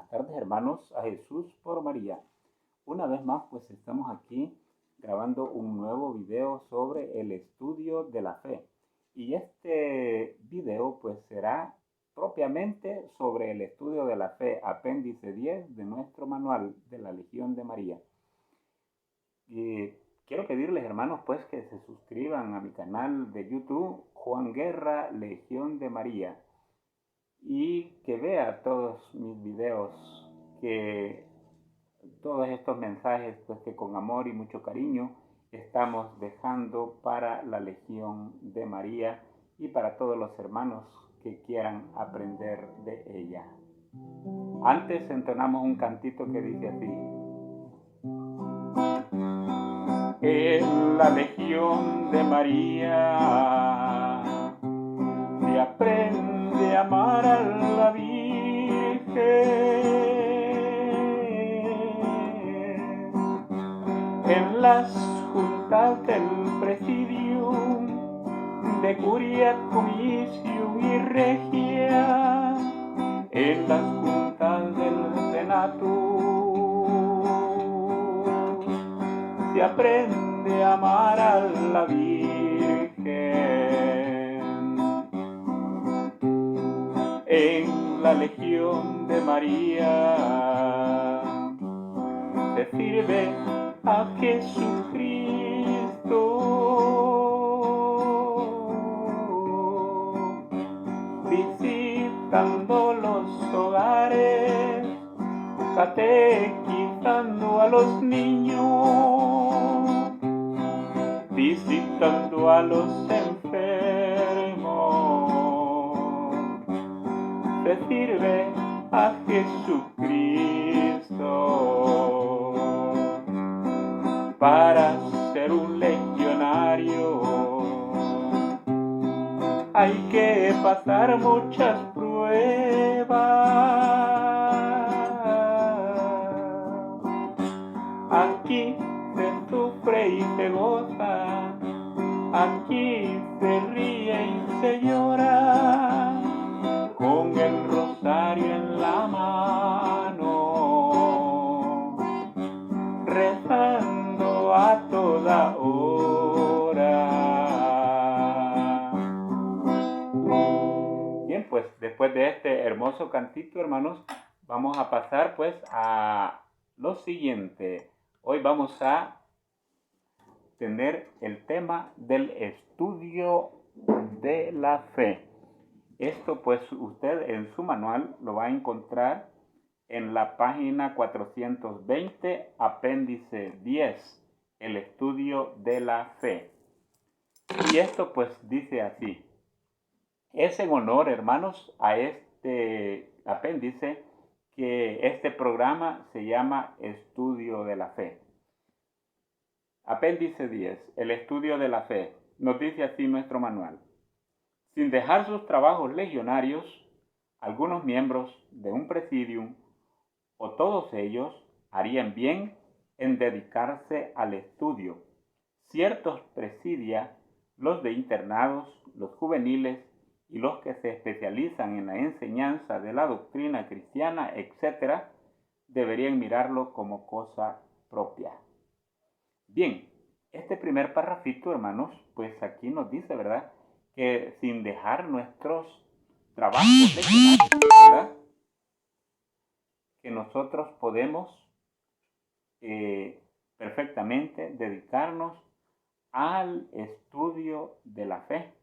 tardes, hermanos, a Jesús por María. Una vez más, pues estamos aquí grabando un nuevo video sobre el estudio de la fe. Y este video pues será propiamente sobre el estudio de la fe, apéndice 10 de nuestro manual de la Legión de María. Y quiero pedirles, hermanos, pues que se suscriban a mi canal de YouTube, Juan Guerra, Legión de María, y que vea todos mis videos, que todos estos mensajes pues que con amor y mucho cariño estamos dejando para la Legión de María y para todos los hermanos que quieran aprender de ella. Antes entonamos un cantito que dice así: en la Legión de María se aprende a amar a la Virgen. En las juntas del Presidium de Curia, Comisión y Regia, en las juntas del Senato se aprende a amar a la Virgen. En la Legión de María se sirve a Jesucristo, visitando los hogares, catequizando a los niños, visitando a los enfermos, se sirve a Jesucristo. Para ser un legionario hay que pasar muchas pruebas. Aquí se sufre y se goza, aquí se ríe y se llora, con el rosario en la mano, rezando a toda hora. Bien, pues después de este hermoso cantito, hermanos, vamos a pasar pues a lo siguiente. Hoy vamos a tener el tema del estudio de la fe. Esto pues usted en su manual lo va a encontrar en la página 420, apéndice 10, el estudio de la fe. Y esto pues dice así: es en honor, hermanos, a este apéndice que este programa se llama Estudio de la Fe. Apéndice 10, el estudio de la fe. Nos dice así nuestro manual: sin dejar sus trabajos legionarios, algunos miembros de un presidium o todos ellos harían bien en dedicarse al estudio. Ciertos presidia, los de internados, los juveniles y los que se especializan en la enseñanza de la doctrina cristiana, etc., deberían mirarlo como cosa propia. Bien, este primer parrafito, hermanos, pues aquí nos dice, ¿verdad?, que sin dejar nuestros trabajos legionarios, ¿verdad?, que nosotros podemos perfectamente dedicarnos al estudio de la fe.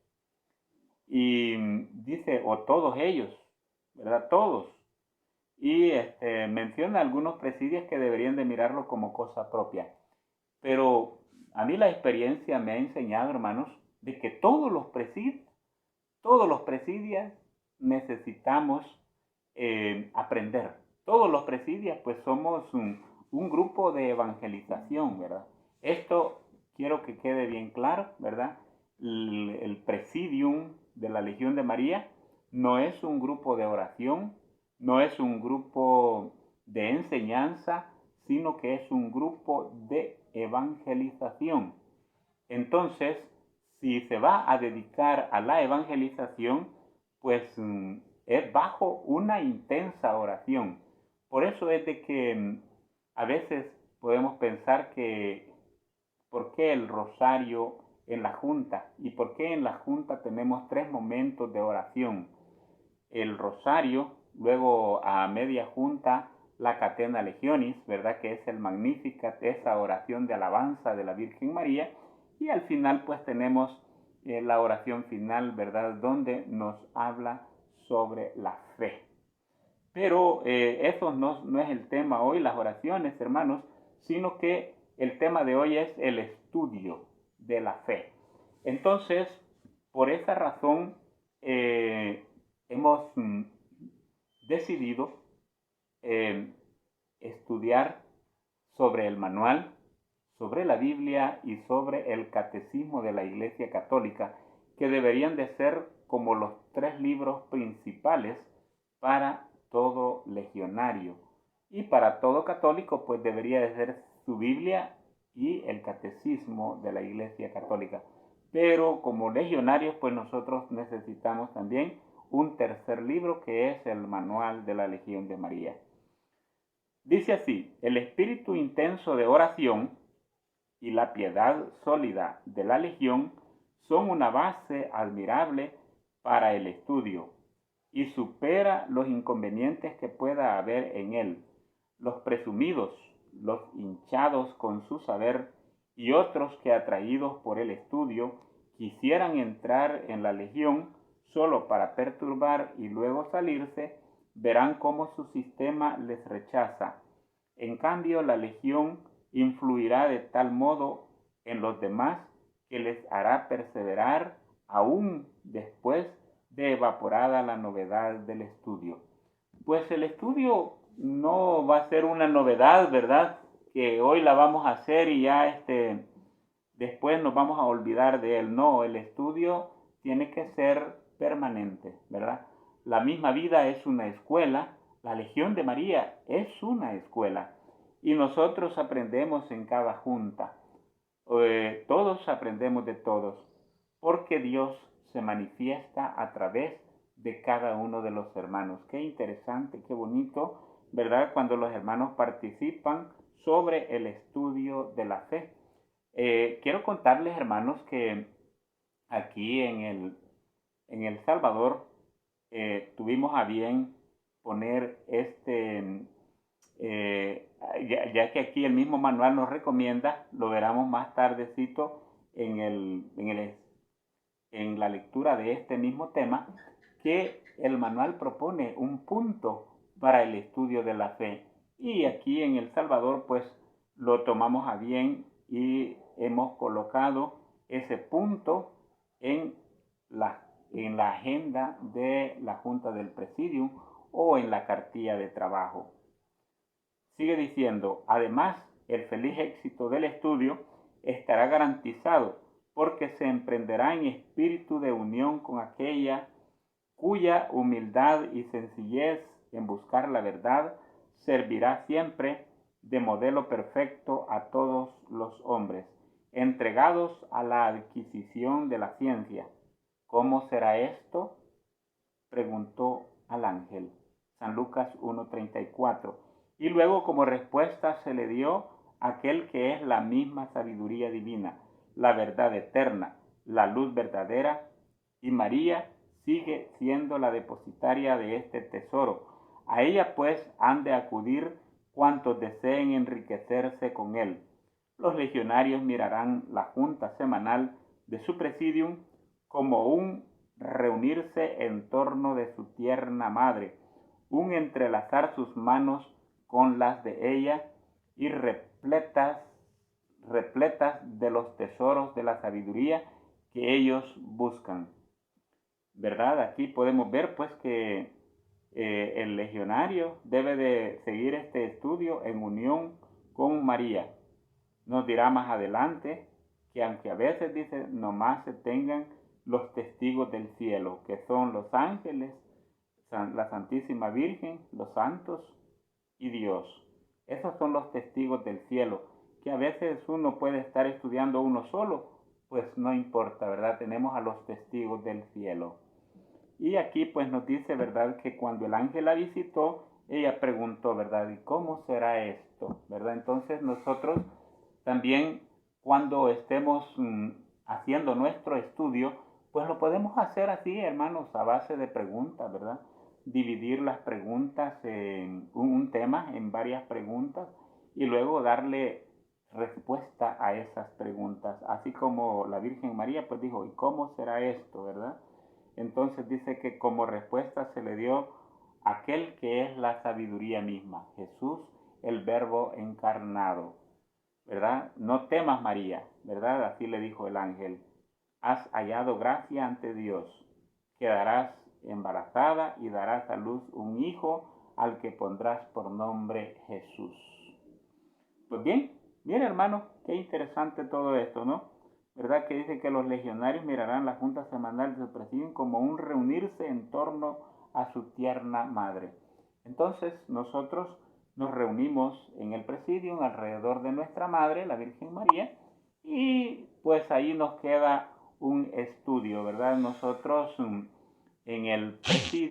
Y dice, o todos ellos, ¿verdad? Todos. Y menciona algunos presidios que deberían de mirarlo como cosa propia. Pero a mí la experiencia me ha enseñado, hermanos, de que todos los presidios necesitamos aprender. Todos los presidios pues somos un grupo de evangelización, ¿verdad? Esto quiero que quede bien claro, ¿verdad? El presidium de la Legión de María no es un grupo de oración, no es un grupo de enseñanza, sino que es un grupo de evangelización. Entonces, si se va a dedicar a la evangelización, pues es bajo una intensa oración, Por eso es de que a veces podemos pensar que ¿por qué el rosario en la junta? ¿Y por qué en la junta tenemos 3 momentos de oración? El rosario, luego a media junta la Catena Legionis, ¿verdad? Que es el Magnificat, esa oración de alabanza de la Virgen María. Y al final pues tenemos la oración final, ¿verdad? Donde nos habla sobre la fe. Pero eso no es el tema hoy, las oraciones, hermanos, sino que el tema de hoy es el estudio de la fe. Entonces, por esa razón, hemos decidido eh, estudiar sobre el manual, sobre la Biblia y sobre el catecismo de la Iglesia Católica, que deberían de ser como los 3 libros principales para todo legionario. Y para todo católico, pues debería de ser su Biblia y el catecismo de la Iglesia Católica. Pero como legionarios, pues nosotros necesitamos también un tercer libro que es el Manual de la Legión de María. Dice así: el espíritu intenso de oración y la piedad sólida de la Legión son una base admirable para el estudio y supera los inconvenientes que pueda haber en él. Los presumidos, los hinchados con su saber y otros que atraídos por el estudio quisieran entrar en la Legión solo para perturbar y luego salirse, verán cómo su sistema les rechaza. En cambio, la Legión influirá de tal modo en los demás que les hará perseverar aún después de evaporada la novedad del estudio. Pues el estudio no va a ser una novedad, ¿verdad? Que hoy la vamos a hacer y ya después nos vamos a olvidar de él. No, el estudio tiene que ser permanente, ¿verdad? La misma vida es una escuela, la Legión de María es una escuela y nosotros aprendemos en cada junta. Todos aprendemos de todos, porque Dios se manifiesta a través de cada uno de los hermanos. Qué interesante, qué bonito, ¿verdad? Cuando los hermanos participan sobre el estudio de la fe. Quiero contarles, hermanos, que aquí en el Salvador tuvimos a bien poner ya que aquí el mismo manual nos recomienda, lo veremos más tardecito en la lectura de este mismo tema, que el manual propone un punto para el estudio de la fe. Y aquí en El Salvador, pues lo tomamos a bien y hemos colocado ese punto en en la agenda de la Junta del Presidium o en la cartilla de trabajo. Sigue diciendo: además, el feliz éxito del estudio estará garantizado porque se emprenderá en espíritu de unión con aquella cuya humildad y sencillez en buscar la verdad servirá siempre de modelo perfecto a todos los hombres, entregados a la adquisición de la ciencia. ¿Cómo será esto?, preguntó al ángel. San Lucas 1:34. Y luego como respuesta se le dio aquel que es la misma sabiduría divina, la verdad eterna, la luz verdadera, y María sigue siendo la depositaria de este tesoro. A ella pues han de acudir cuantos deseen enriquecerse con él. Los legionarios mirarán la junta semanal de su presidium como un reunirse en torno de su tierna madre, un entrelazar sus manos con las de ella y repletas de los tesoros de la sabiduría que ellos buscan. ¿Verdad? Aquí podemos ver pues que el legionario debe de seguir este estudio en unión con María. Nos dirá más adelante que aunque a veces dice nomás se tengan los testigos del cielo, que son los ángeles, la Santísima Virgen, los santos y Dios. Esos son los testigos del cielo, que a veces uno puede estar estudiando uno solo, pues no importa, ¿verdad? Tenemos a los testigos del cielo. Y aquí pues nos dice, ¿verdad?, que cuando el ángel la visitó, ella preguntó, ¿verdad? ¿Y cómo será esto? ¿Verdad? Entonces nosotros también cuando estemos haciendo nuestro estudio, pues lo podemos hacer así, hermanos, a base de preguntas, ¿verdad? Dividir las preguntas en un tema, en varias preguntas, y luego darle respuesta a esas preguntas. Así como la Virgen María, pues dijo, ¿y cómo será esto, verdad? Entonces dice que como respuesta se le dio aquel que es la sabiduría misma, Jesús, el Verbo encarnado, ¿verdad? No temas, María, ¿verdad? Así le dijo el ángel. Has hallado gracia ante Dios. Quedarás embarazada y darás a luz un hijo al que pondrás por nombre Jesús. Pues bien, bien hermano, qué interesante todo esto, ¿no? ¿Verdad que dice que los legionarios mirarán la junta semanal del presidium como un reunirse en torno a su tierna madre? Entonces nosotros nos reunimos en el presidium alrededor de nuestra madre, la Virgen María, y pues ahí nos queda un estudio, ¿verdad? Nosotros en el presidium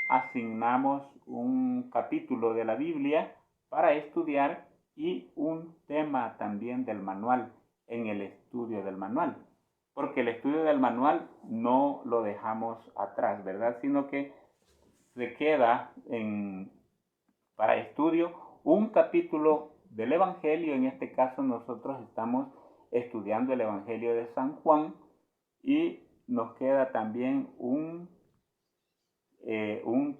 asignamos un capítulo de la Biblia para estudiar y un tema también del manual en el estudio del manual. Porque el estudio del manual no lo dejamos atrás, ¿verdad? Sino que se queda para estudio un capítulo del Evangelio. En este caso nosotros estamos estudiando el Evangelio de San Juan y nos queda también un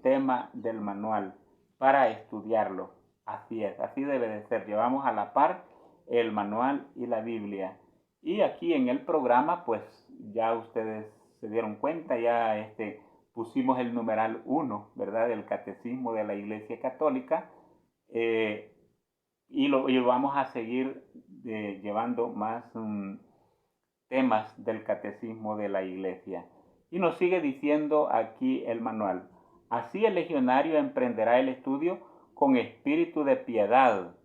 tema del manual para estudiarlo. Así es, así debe de ser. Llevamos a la par el manual y la Biblia. Y aquí en el programa, pues ya ustedes se dieron cuenta, ya pusimos el numeral 1, ¿verdad? Del Catecismo de la Iglesia Católica. Eh, y lo vamos a seguir llevando más temas del Catecismo de la Iglesia. Y nos sigue diciendo aquí el manual. Así el legionario emprenderá el estudio con espíritu de piedad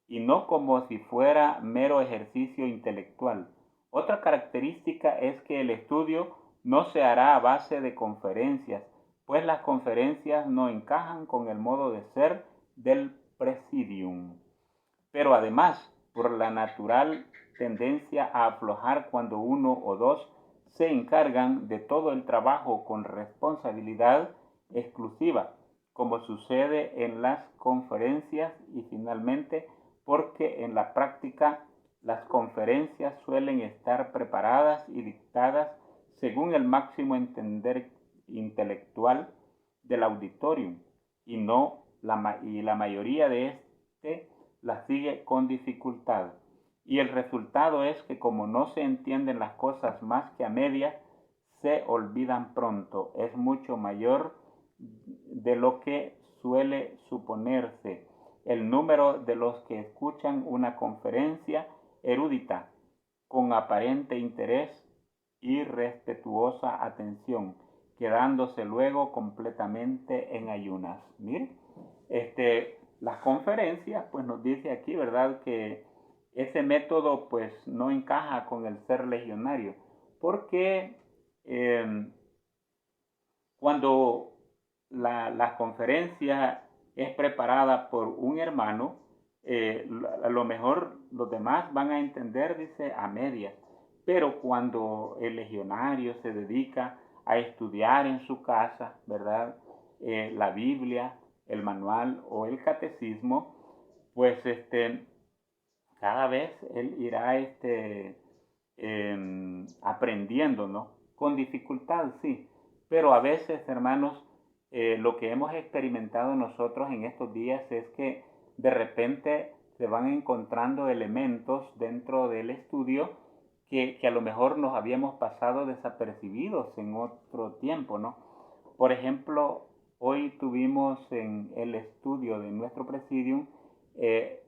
y no como si fuera mero ejercicio intelectual. Otra característica es que el estudio no se hará a base de conferencias, pues las conferencias no encajan con el modo de ser del presidium. Pero además, por la natural tendencia a aflojar cuando uno o dos se encargan de todo el trabajo con responsabilidad exclusiva, como sucede en las conferencias, y finalmente porque en la práctica las conferencias suelen estar preparadas y dictadas según el máximo entender intelectual del auditorium y la mayoría de la sigue con dificultad. Y el resultado es que como no se entienden las cosas más que a medias, se olvidan pronto. Es mucho mayor de lo que suele suponerse el número de los que escuchan una conferencia erudita con aparente interés y respetuosa atención, quedándose luego completamente en ayunas. Miren, las conferencias, pues nos dice aquí, ¿verdad?, que ese método pues no encaja con el ser legionario, porque cuando la conferencia es preparada por un hermano, a lo mejor los demás van a entender, dice, a medias, pero cuando el legionario se dedica a estudiar en su casa, ¿verdad?, la Biblia, el manual o el catecismo, pues cada vez él irá aprendiendo, ¿no? Con dificultad, sí, pero a veces, hermanos, lo que hemos experimentado nosotros en estos días es que de repente se van encontrando elementos dentro del estudio que a lo mejor nos habíamos pasado desapercibidos en otro tiempo, ¿no? Por ejemplo, hoy tuvimos en el estudio de nuestro presidium eh,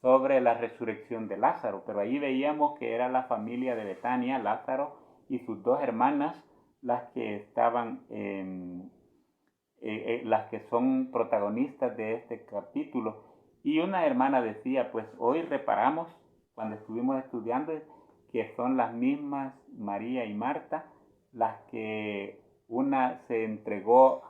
sobre la resurrección de Lázaro, pero ahí veíamos que era la familia de Betania, Lázaro y sus dos hermanas, las que estaban, las que son protagonistas de este capítulo. Y una hermana decía, pues hoy reparamos, cuando estuvimos estudiando, que son las mismas María y Marta, las que una se entregó